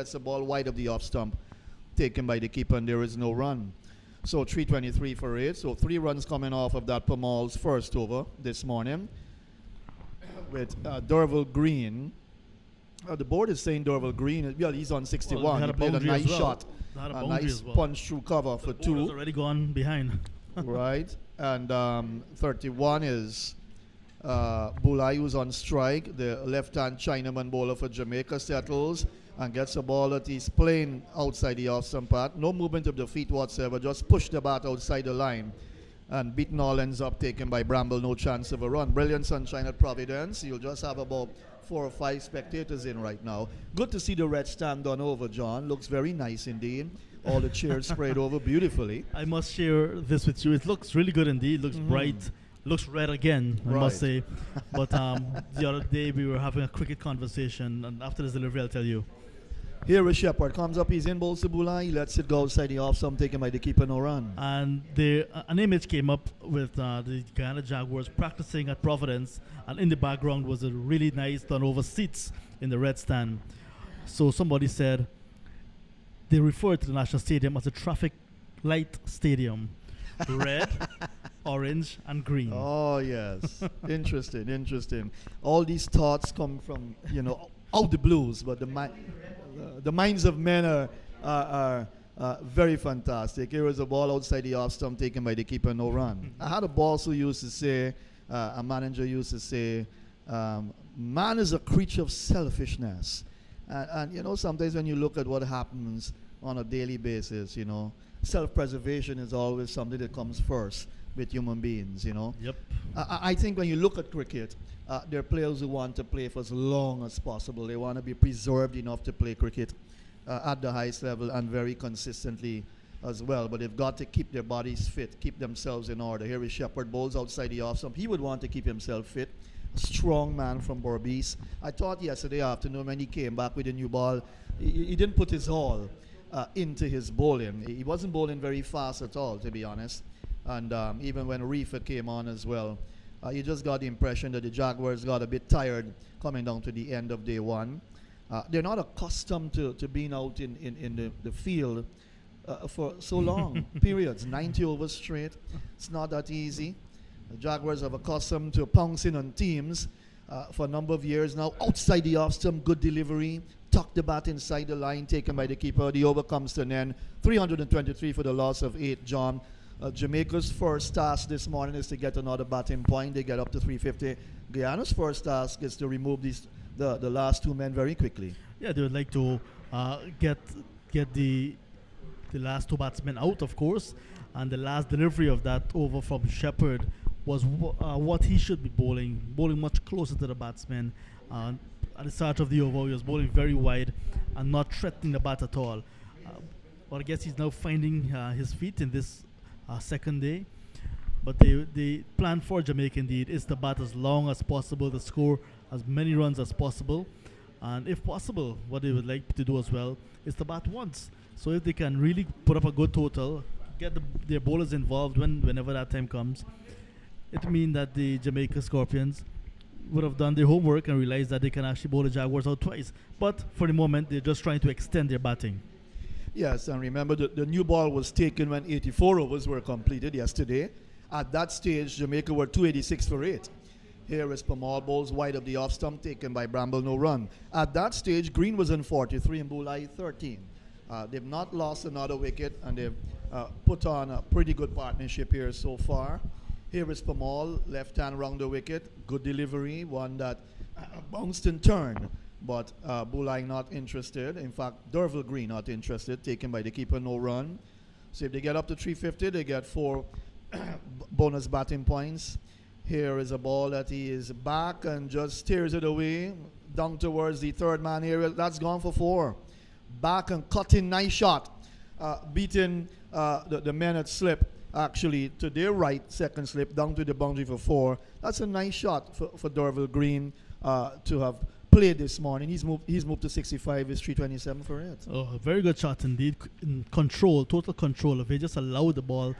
gets the ball wide of the off stump, taken by the keeper, and there is no run. So 323 for 8. So 3 runs coming off of that Pamal's first over this morning with Derval Green. The board is saying Derval Green, well, he's on 61. Well, he played a nice shot, a nice punch through cover for 2. Has already gone behind. Right. And 31 is Bulai, who's on strike. The left-hand Chinaman bowler for Jamaica settles and gets a ball that he's playing outside the off-stump part. No movement of the feet whatsoever, just push the bat outside the line. And beaten all ends up taken by Bramble, no chance of a run. Brilliant sunshine at Providence. You'll just have about 4 or 5 spectators in right now. Good to see the red stand done over, John. Looks very nice indeed. All the chairs sprayed over beautifully. I must share this with you. It looks really good indeed. It looks bright. Looks red again, I must say. But the other day we were having a cricket conversation, and after this delivery I'll tell you. Here is Shepherd. Comes up, he's in bowls to Bulai. He lets it go outside the off stump, taken by the keeper, no run. And an image came up with the Guyana Jaguars practicing at Providence, and in the background was a really nice turnover seats in the red stand. So somebody said they referred to the National Stadium as a traffic light stadium. Red, orange, and green. Oh, yes. Interesting. All these thoughts come from, out the blues, but the minds of men are very fantastic. Here is a ball outside the off stump taken by the keeper, no run. I had a boss who used to say, a manager used to say, man is a creature of selfishness. And sometimes when you look at what happens on a daily basis, self-preservation is always something that comes first with human beings, Yep. I think when you look at cricket, there are players who want to play for as long as possible. They want to be preserved enough to play cricket at the highest level and very consistently as well. But they've got to keep their bodies fit, keep themselves in order. Here is Shepherd, bowls outside the off stump. He would want to keep himself fit. A strong man from Berbice. I thought yesterday afternoon when he came back with a new ball, he didn't put his all into his bowling. He wasn't bowling very fast at all, to be honest. And even when Reefer came on as well, you just got the impression that the Jaguars got a bit tired coming down to the end of day 1. They're not accustomed to being out in the field for so long, periods, 90 overs straight. It's not that easy. The Jaguars have accustomed to pouncing on teams for a number of years now. Outside the off stump, good delivery. Tuck the bat inside the line, taken by the keeper. The over comes to an end. 323 for the loss of 8, John. Jamaica's first task this morning is to get another batting point. They get up to 350. Guyana's first task is to remove the last 2 men very quickly. Yeah, they would like to get the last 2 batsmen out, of course. And the last delivery of that over from Shepherd was what he should be bowling much closer to the batsman. At the start of the over, he was bowling very wide and not threatening the bat at all. But I guess he's now finding his feet in this second day. But the plan for Jamaica indeed is to bat as long as possible, to score as many runs as possible. And if possible, what they would like to do as well is to bat once. So if they can really put up a good total, get their bowlers involved whenever that time comes, it means that the Jamaica Scorpions would have done their homework and realized that they can actually bowl the Jaguars out twice. But for the moment, they're just trying to extend their batting. Yes, and remember the new ball was taken when 84 overs were completed yesterday. At that stage, Jamaica were 286 for 8. Here is Pamal, bowls wide of the off stump, taken by Bramble, no run. At that stage, Green was in 43 and Bulai 13. They've not lost another wicket, and they've put on a pretty good partnership here so far. Here is Pamal, left hand round the wicket. Good delivery, one that bounced and turned. But Bulai not interested. In fact, Derval Green not interested, taken by the keeper, no run. So if they get up to 350, they get 4 bonus batting points. Here is a ball that he is back and just steers it away down towards the third man area. That's gone for 4. Back and cutting, nice shot. Beating the men at slip, actually, to their right, second slip, down to the boundary for 4. That's a nice shot for Derval Green to have played this morning. He's moved to 65, is 327 for it. Oh, a very good shot indeed. Control, total control. If they just allow the ball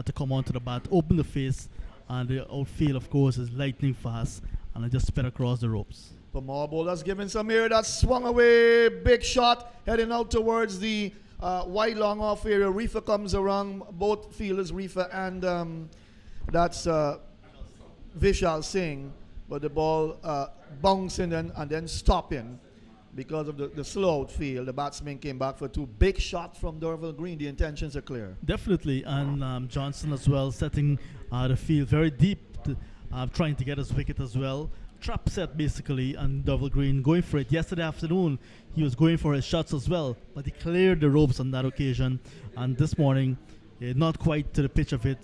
to come onto the bat, open the face, and the outfield, of course, is lightning fast, and it just sped across the ropes. Pamar bowlers giving some air that swung away. Big shot heading out towards the wide long off area. Reefer comes around. Both fielders, Reefer and that's Vishal Singh. But the ball bouncing and then stopping because of the slow outfield. The batsman came back for two. Big shot from Dorval Green. The intentions are clear. Definitely, and Johnson as well setting the field very deep, trying to get his wicket as well. Trap set basically, and Dorval Green going for it. Yesterday afternoon, he was going for his shots as well, but he cleared the ropes on that occasion. And this morning, not quite to the pitch of it.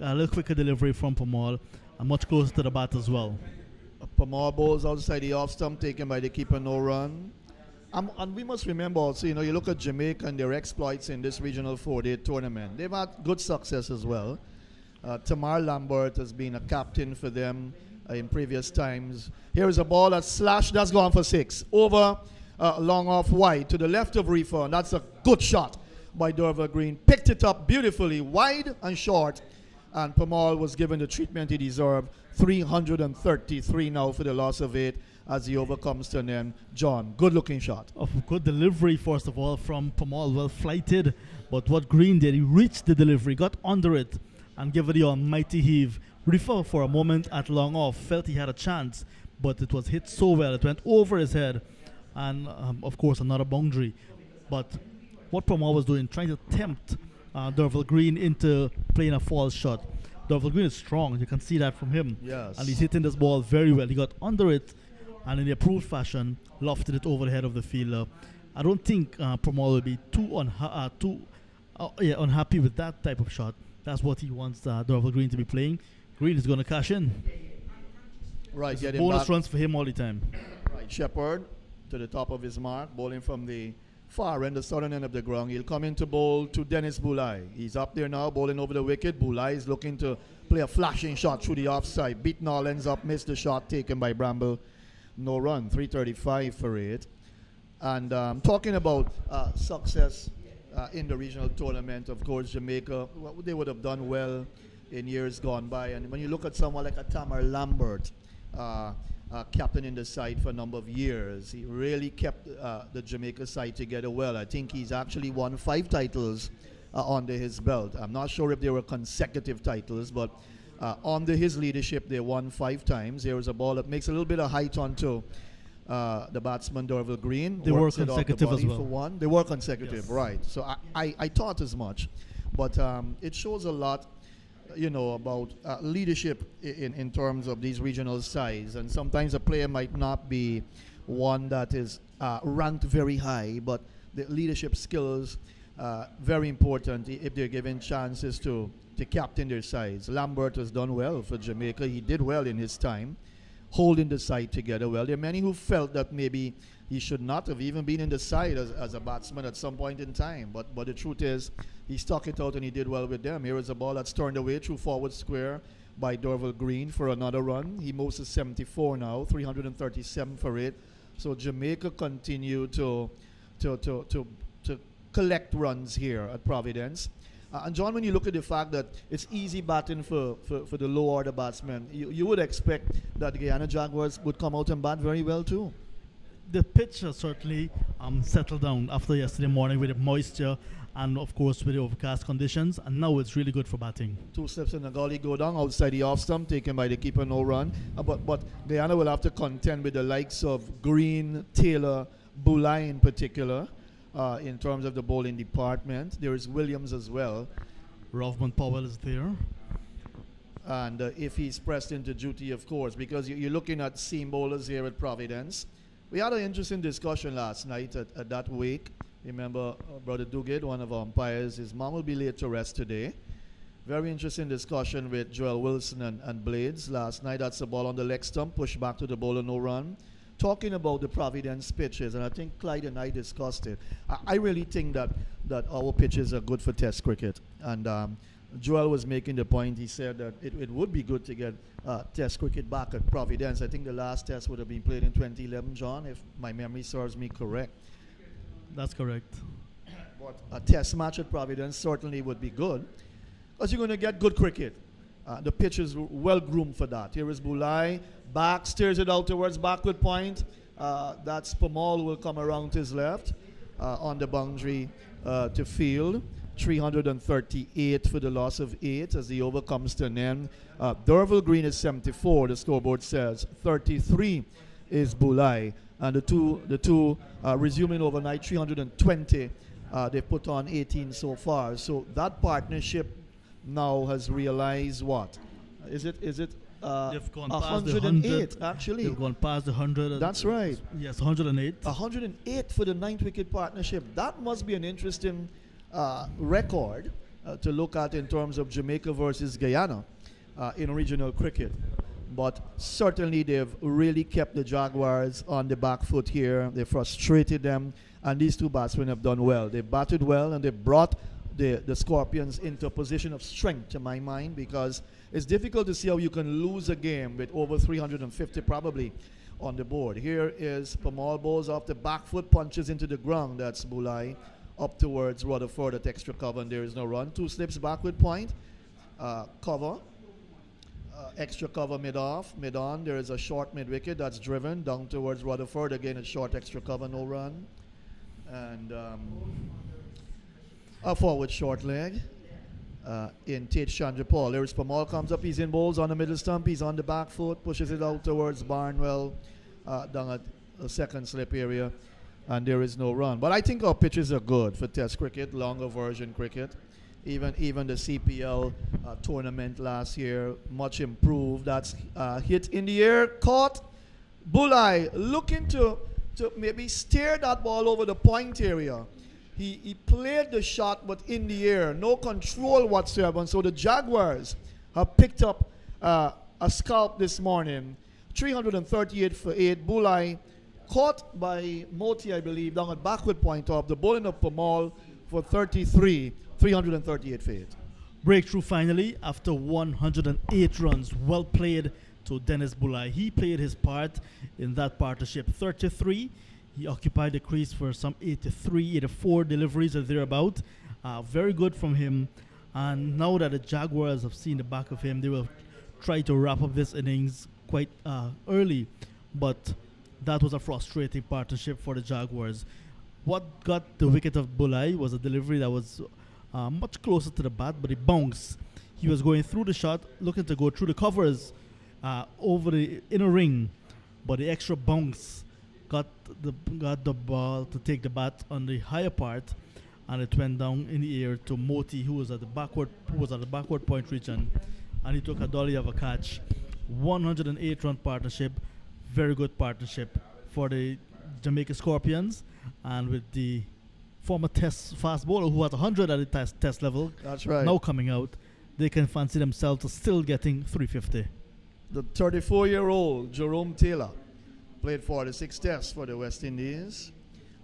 A little quicker delivery from Pamal, and much closer to the bat as well. Pamar bowls outside the off stump, taken by the keeper, no run. And we must remember also, you look at Jamaica and their exploits in this regional 4-day tournament. They've had good success as well. Tamar Lambert has been a captain for them in previous times. Here is a ball that's slashed, that's gone for 6. Over, long off wide to the left of Reefer, and that's a good shot by Dorval Green. Picked it up beautifully, wide and short. And Pamal was given the treatment he deserved. 333 now for the loss of 8 as he overcomes to an end. John, good looking shot. Good delivery, first of all, from Pamal. Well flighted. But what Green did, he reached the delivery, got under it, and gave it the almighty heave. Refer for a moment at long off, felt he had a chance, but it was hit so well. It went over his head. And, of course, another boundary. But what Pamal was doing, trying to tempt Dorval Green into playing a false shot. Dorval Green is strong, you can see that from him. Yes. And he's hitting this ball very well. He got under it and in the approved fashion lofted it over the head of the fielder. I don't think Pamal will be too unhappy with that type of shot. That's what he wants Dorval Green to be playing. Green is going to cash in. Right, get bonus back. runs for him all the time. Right, Shepherd to the top of his mark, bowling from the far end, the southern end of the ground. He'll come in to bowl to Dennis Bulai. He's up there now, bowling over the wicket. Bulai is looking to play a flashing shot through the offside. Beaten all ends up, missed the shot taken by Bramble. No run, 335 for 8. And talking about success in the regional tournament, of course, Jamaica, they would have done well in years gone by. And when you look at someone like a Tamar Lambert, captain in the side for a number of years, he really kept the Jamaica side together well. I think he's actually won 5 titles under his belt. I'm not sure if they were consecutive titles, but under his leadership, they won 5 times. There was a ball that makes a little bit of height onto the batsman Dorval Green. They were consecutive as well. For one. They were consecutive, yes. Right. So I thought as much, but it shows a lot, about leadership in terms of these regional sides. And sometimes a player might not be one that is ranked very high, but the leadership skills very important if they're given chances to captain their sides. Lambert has done well for Jamaica. He did well in his time, holding the side together well. There are many who felt that maybe he should not have even been in the side as a batsman at some point in time. But the truth is, he stuck it out and he did well with them. Here is a ball that's turned away through forward square by Dorval Green for another run. He moves to 74 now, 337 for 8. So Jamaica continue to collect runs here at Providence. And John, when you look at the fact that it's easy batting for the low order batsmen, you would expect that the Guyana Jaguars would come out and bat very well too. The pitch has certainly settled down after yesterday morning with the moisture and of course with the overcast conditions, and now it's really good for batting. 2 slips in the gully go down outside the off stump, taken by the keeper, no run. But Guyana will have to contend with the likes of Green, Taylor, Bulai in particular. In terms of the bowling department. There is Williams as well. Rovman Powell is there. And if he's pressed into duty, of course, because you're looking at seam bowlers here at Providence. We had an interesting discussion last night at that wake. Remember, Brother Duguid, one of our umpires, his mom will be laid to rest today. Very interesting discussion with Joel Wilson and Blades last night. That's the ball on the leg stump, pushed back to the bowler, no run. Talking about the Providence pitches, and I think Clyde and I discussed it. I really think that our pitches are good for Test cricket. And Joel was making the point. He said that it would be good to get Test cricket back at Providence. I think the last Test would have been played in 2011, John, if my memory serves me correct. That's correct. But a Test match at Providence certainly would be good, because you're going to get good cricket. The pitch is well groomed for that. Here is Bulai. Back, steers it out towards backward point. That's Pamal who will come around to his left on the boundary to field. 338 for the loss of 8 as the over comes to an end. Derville Green is 74, the scoreboard says. 33 is Bulai. And the two resuming overnight, 320. They put on 18 so far. So that partnership now has realized what? Is it They've gone past 108 actually? They've gone past the 100. That's right. Yes, 108. 108 for the 9th wicket partnership. That must be an interesting record to look at in terms of Jamaica versus Guyana in regional cricket. But certainly they've really kept the Jaguars on the back foot here. They frustrated them, and these two batsmen have done well. They batted well, and they brought the Scorpions into a position of strength, to my mind, because it's difficult to see how you can lose a game with over 350 probably on the board. Here is Pamal balls off the back foot, punches into the ground. That's Bulai up towards Rutherford at extra cover, and there is no run. 2 slips backward point, cover. Extra cover mid-off, mid-on. There is a short mid-wicket that's driven down towards Rutherford. Again, a short extra cover, no run. And a forward short leg in Tate Chandrapal. There is Pamal comes up. He's in bowls on the middle stump. He's on the back foot, pushes it out towards Barnwell down at the second slip area. And there is no run. But I think our pitches are good for Test cricket, longer version cricket. Even the CPL tournament last year, much improved. That's hit in the air, caught. Bulai looking to maybe steer that ball over the point area. He played the shot, but in the air, no control whatsoever. And so the Jaguars have picked up a scalp this morning. 338 for 8. Bulai caught by Moti, I believe, down at backward point of the bowling of Pamal for 33. 338 for 8. Breakthrough finally after 108 runs. Well played to Dennis Bulai. He played his part in that partnership. 33. He occupied the crease for some 83, 84 deliveries or thereabout. Very good from him. And now that the Jaguars have seen the back of him, they will try to wrap up this innings quite early. But that was a frustrating partnership for the Jaguars. What got the wicket of Bulai was a delivery that was much closer to the bat, but it bounced. He was going through the shot, looking to go through the covers over the inner ring, but the extra bounce got the ball to take the bat on the higher part, and it went down in the air to Moti, who was at the backward point region, and he took a dolly of a catch. 108 run partnership, very good partnership for the Jamaica Scorpions, and with the former test fast bowler who had 100 at the test level. That's right. Now coming out, they can fancy themselves still getting 350. The 34-year-old Jerome Taylor played 46 tests for the West Indies.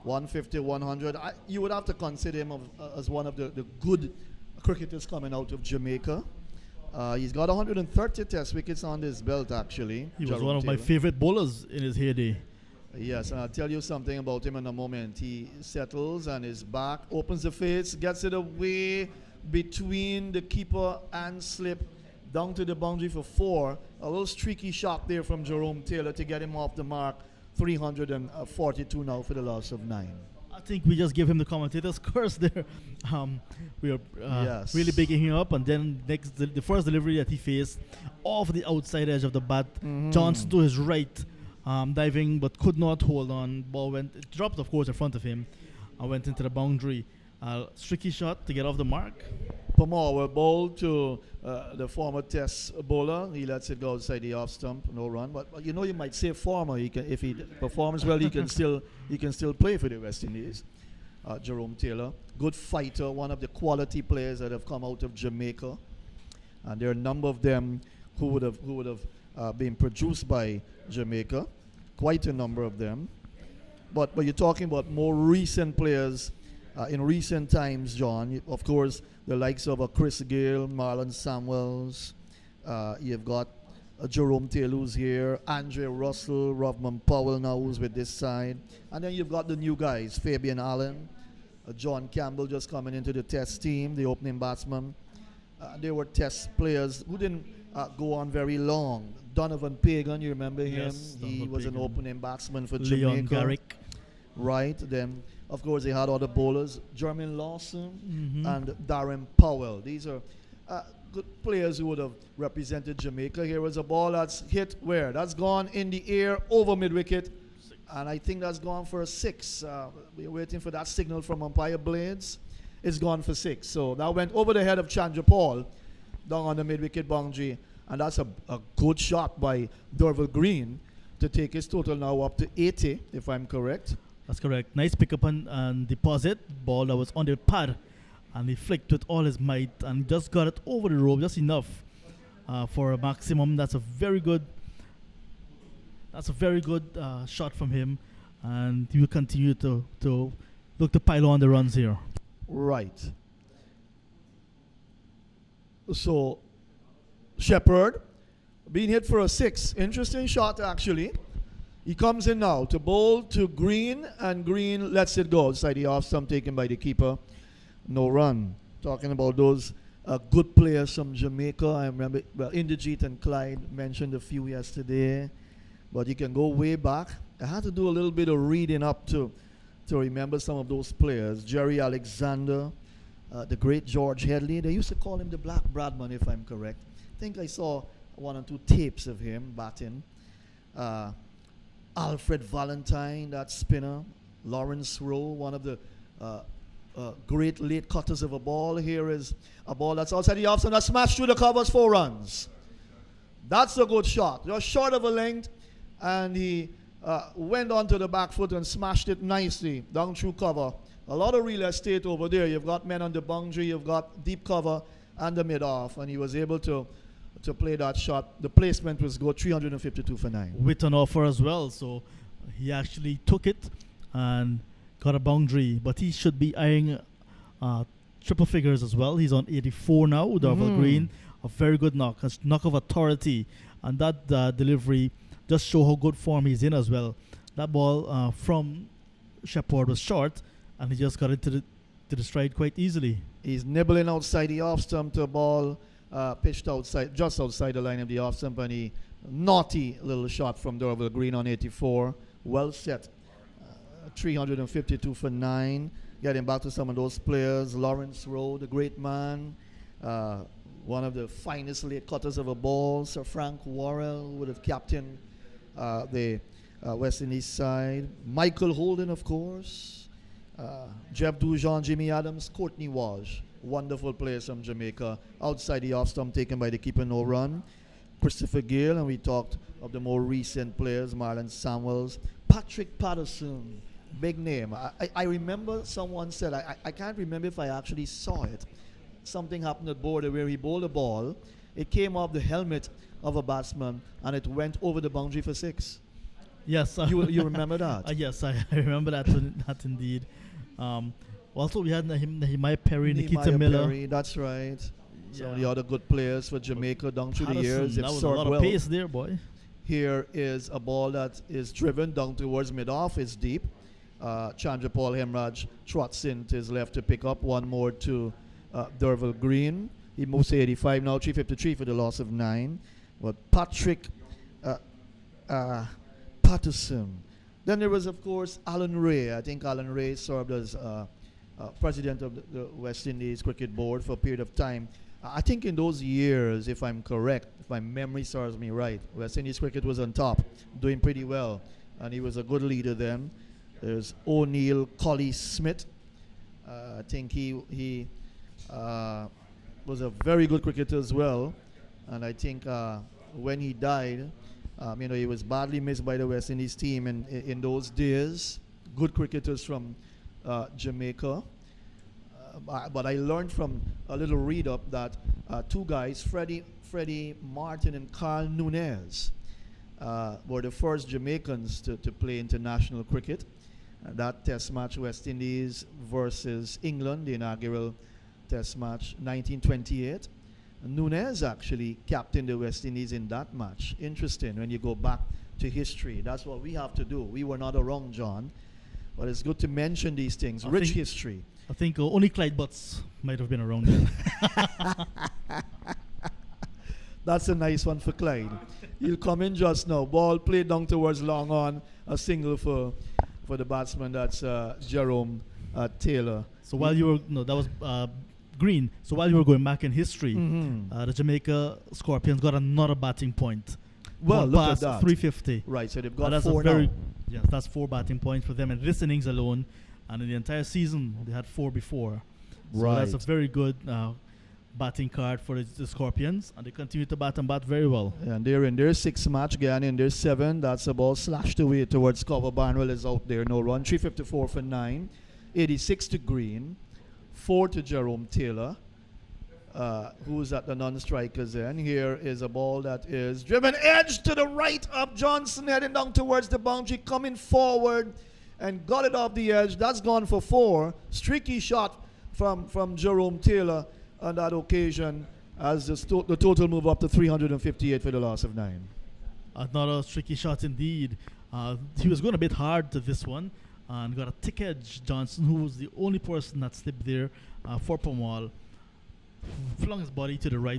150, 100. You would have to consider him as one of the good cricketers coming out of Jamaica. He's got 130 test wickets on his belt, actually. He was one of my favorite bowlers in his heyday. Yes, and I'll tell you something about him in a moment. He settles and his back, opens the face, gets it away between the keeper and slip down to the boundary for 4. A little streaky shot there from Jerome Taylor to get him off the mark. 342 now for the loss of 9. I think we just give him the commentator's curse there. We are really bigging him up, and then the first delivery that he faced off the outside edge of the bat, Johnson to his right, diving but could not hold on. Ball it dropped, of course, in front of him and went into the boundary. Tricky shot to get off the mark. Pamal will bowl to the former test bowler. He lets it go outside the off stump, no run. But you know, you might say former. If he performs well, he can still play for the West Indies. Jerome Taylor, good fighter, one of the quality players that have come out of Jamaica, and there are a number of them who would have been produced by Jamaica, quite a number of them. But you're talking about more recent players in recent times, John. Of course, the likes of Chris Gale, Marlon Samuels. You've got Jerome Taylor who's here, Andre Russell, Rodman Powell now who's with this side. And then you've got the new guys, Fabian Allen, John Campbell just coming into the test team, the opening batsman. They were test players who didn't go on very long. Donovan Pagan, you remember him? Yes, He Donovan was an Pagan. opening batsman for Leon Jamaica. Garrick. Right. Then, of course, they had other bowlers, Jermaine Lawson Mhm. and Darren Powell. These are good players who would have represented Jamaica. Here was a ball that's hit where? That's gone in the air over mid-wicket. And I think that's gone for a 6. We're waiting for that signal from umpire Blades. It's gone for 6. So that went over the head of Chandra Paul down on the mid-wicket boundary. And that's a good shot by Derval Green to take his total now up to 80, if I'm correct. That's correct. Nice pickup and deposit. Ball that was on the pad. And he flicked with all his might and just got it over the rope, just enough for a maximum. That's a very good shot from him. And he will continue to look to pile on the runs here. Right. So, Shepherd being hit for a 6. Interesting shot, actually. He comes in now to bowl to Green, and Green lets it go outside the off stump taken by the keeper. No run. Talking about those good players from Jamaica. I remember, well, Inderjeet and Clyde mentioned a few yesterday, but you can go way back. I had to do a little bit of reading up to remember some of those players. Jerry Alexander, the great George Headley. They used to call him the Black Bradman, if I'm correct. I think I saw 1 or 2 tapes of him batting. Alfred Valentine, that spinner. Lawrence Rowe, one of the great late cutters of a ball. Here is a ball that's outside the off stump that smashed through the covers, 4 runs. That's a good shot. Just short of a length, and he went onto the back foot and smashed it nicely down through cover. A lot of real estate over there. You've got men on the boundary, you've got deep cover and the mid-off, and he was able to play that shot. The placement was good, 352 for 9. With an offer as well, so he actually took it and got a boundary, but he should be eyeing triple figures as well. He's on 84 now, Derval Green. A very good knock, a knock of authority, and that delivery just show how good form he's in as well. That ball from Shepherd was short, and he just got it to the stride quite easily. He's nibbling outside the off stump to a ball pitched outside, just outside the line of the off stump, and he naughty little shot from Derval Green on 84. Well set. 352 for 9. Getting back to some of those players. Lawrence Rowe, the great man. One of the finest late cutters of a ball. Sir Frank Worrell would have captained the West Indies side. Michael Holden, of course. Jeff Dujon, Jimmy Adams, Courtney Walsh. Wonderful players from Jamaica. Outside the off stump taken by the keeper, no run. Christopher Gale, and we talked of the more recent players, Marlon Samuels. Patrick Patterson, big name. I remember someone said, I can't remember if I actually saw it. Something happened at border where he bowled a ball. It came off the helmet of a batsman, and it went over the boundary for 6. Yes. You remember that? Yes, I remember that indeed. Also, we had Nehemiah Perry, Nikita Miller. Perry, that's right. Yeah. Some of the other good players for Jamaica down through the years. That was a lot of pace there, boy. Here is a ball that is driven down towards mid-off. It's deep. Chandra Paul Hemraj trots in to his left to pick up. One more to Derval Green. He moves to 85 now, 353 for the loss of 9. But Patrick Patterson. Then there was, of course, Alan Ray. I think Alan Ray served as president of the West Indies Cricket Board for a period of time. I think in those years, if I'm correct, if my memory serves me right, West Indies cricket was on top, doing pretty well, and he was a good leader then. There's O'Neill Collie Smith. I think he was a very good cricketer as well, and I think when he died, he was badly missed by the West Indies team in those days. Good cricketers from Jamaica. But I learned from a little read-up that 2 guys, Freddie Martin and Carl Nunez, were the first Jamaicans to play international cricket. That test match, West Indies versus England, the inaugural test match, 1928. Nunez actually captained the West Indies in that match. Interesting when you go back to history. That's what we have to do. We were not around, John. But it's good to mention these things. Rich history. I think only Clyde Butts might have been around then. That's a nice one for Clyde. He'll come in just now. Ball played down towards long on. A single for the batsman. That's Jerome Taylor. So while you were, no, that was Green. So while you were going back in history, the Jamaica Scorpions got another batting point. Well, Gone look at past that. 350. Right, so they've got That's four a very, now. yes, that's 4 batting points for them in this innings alone, and in the entire season they had 4 before. So that's a Right. very good batting card for the Scorpions, and they continue to bat and bat very well. And they're in their 6th match, Guyana in their 7. That's a ball slashed away towards cover. Barnwell is out there, no run. 354 for 9. 86 to Green. 4 to Jerome Taylor, who's at the non-strikers end. Here is a ball that is driven edge to the right of Johnson, heading down towards the boundary, coming forward and got it off the edge. That's gone for 4. Streaky shot from Jerome Taylor on that occasion, as the total move up to 358 for the loss of 9. Another tricky shot indeed. He was going a bit hard to this one and got a thick edge. Johnson, who was the only person that slipped there for Pomal, flung his body to the right